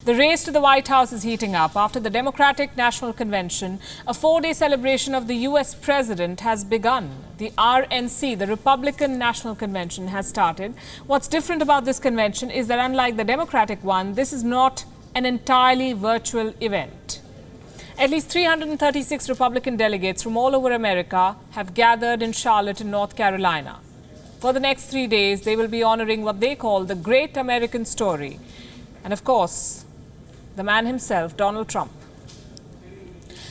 The race to the White House is heating up. After the Democratic National Convention, a 4-day celebration of the U.S. president has begun. The RNC, the Republican National Convention, has started. What's different about this convention is that unlike the Democratic one, this is not an entirely virtual event. At least 336 Republican delegates from all over America have gathered in Charlotte in North Carolina. For the next 3 days, they will be honoring what they call the Great American Story. And of course, the man himself, Donald Trump.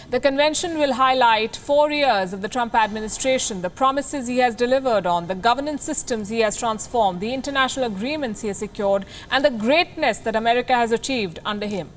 The convention will highlight 4 years of the Trump administration, the promises he has delivered on, the governance systems he has transformed, the international agreements he has secured, and the greatness that America has achieved under him.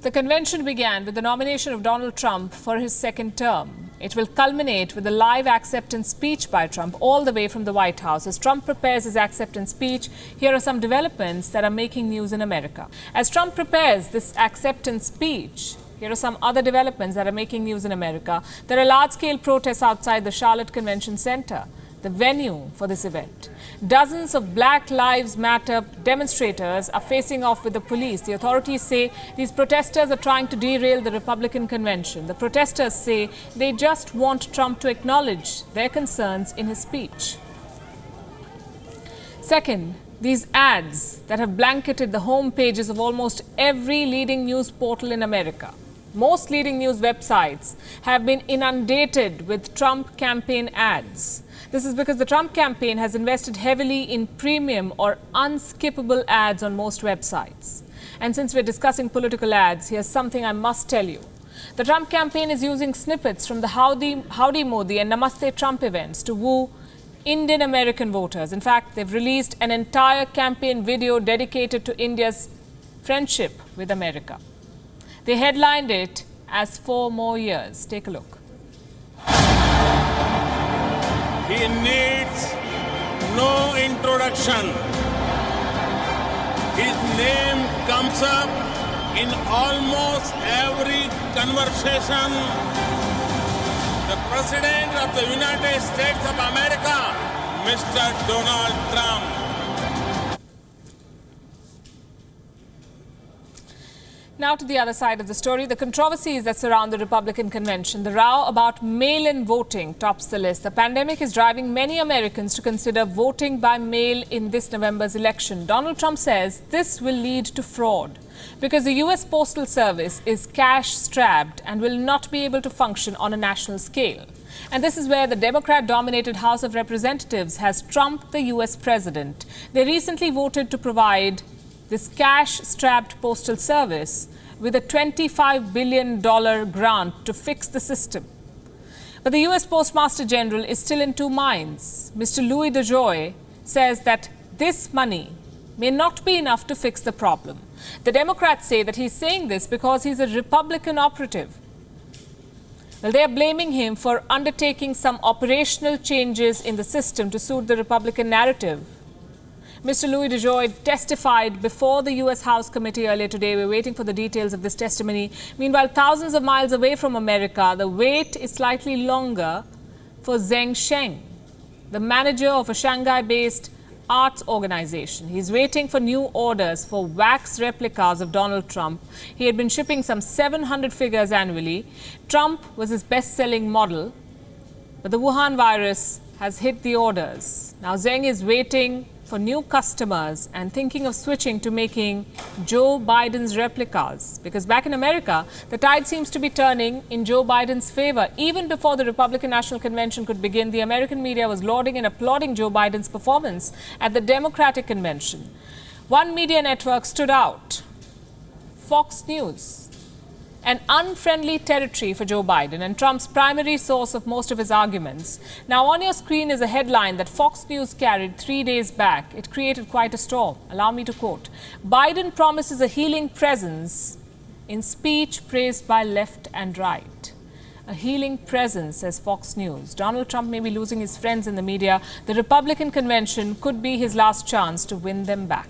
The convention began with the nomination of Donald Trump for his second term. It will culminate with a live acceptance speech by Trump all the way from the White House. As Trump prepares his acceptance speech, here are some developments that are making news in America. As Trump prepares this acceptance speech, here are some other developments that are making news in America. There are large-scale protests outside the Charlotte Convention Center, the venue for this event. Dozens of Black Lives Matter demonstrators are facing off with the police. The authorities say these protesters are trying to derail the Republican convention. The protesters say they just want Trump to acknowledge their concerns in his speech. Second, these ads that have blanketed the home pages of almost every leading news portal in America. Most leading news websites have been inundated with Trump campaign ads. This is because the Trump campaign has invested heavily in premium or unskippable ads on most websites. And since we're discussing political ads, here's something I must tell you. The Trump campaign is using snippets from the Howdy Modi and Namaste Trump events to woo Indian American voters. In fact, they've released an entire campaign video dedicated to India's friendship with America. They headlined it as 4 more years. Take a look. He needs no introduction. His name comes up in almost every conversation. The President of the United States of America, Mr. Donald Trump. Now to the other side of the story, the controversies that surround the Republican convention. The row about mail-in voting tops the list. The pandemic is driving many Americans to consider voting by mail in this November's election. Donald Trump says this will lead to fraud because the U.S. Postal Service is cash-strapped and will not be able to function on a national scale. And this is where the Democrat-dominated House of Representatives has trumped the U.S. president. They recently voted to provide this cash-strapped postal service with a $25 billion grant to fix the system. But the U.S. Postmaster General is still in two minds. Mr. Louis DeJoy says that this money may not be enough to fix the problem. The Democrats say that he's saying this because he's a Republican operative. Well, they are blaming him for undertaking some operational changes in the system to suit the Republican narrative. Mr. Louis DeJoy testified before the U.S. House Committee earlier today. We're waiting for the details of this testimony. Meanwhile, thousands of miles away from America, the wait is slightly longer for Zheng Sheng, the manager of a Shanghai-based arts organization. He's waiting for new orders for wax replicas of Donald Trump. He had been shipping some 700 figures annually. Trump was his best-selling model, but the Wuhan virus has hit the orders. Now Zheng is waiting for new customers and thinking of switching to making Joe Biden's replicas. Because back in America, the tide seems to be turning in Joe Biden's favor. Even before the Republican National Convention could begin, the American media was lauding and applauding Joe Biden's performance at the Democratic Convention. One media network stood out, Fox News. An unfriendly territory for Joe Biden and Trump's primary source of most of his arguments. Now on your screen is a headline that Fox News carried 3 days back. It created quite a storm. Allow me to quote. Biden promises a healing presence in speech praised by left and right. A healing presence, says Fox News. Donald Trump may be losing his friends in the media. The Republican convention could be his last chance to win them back.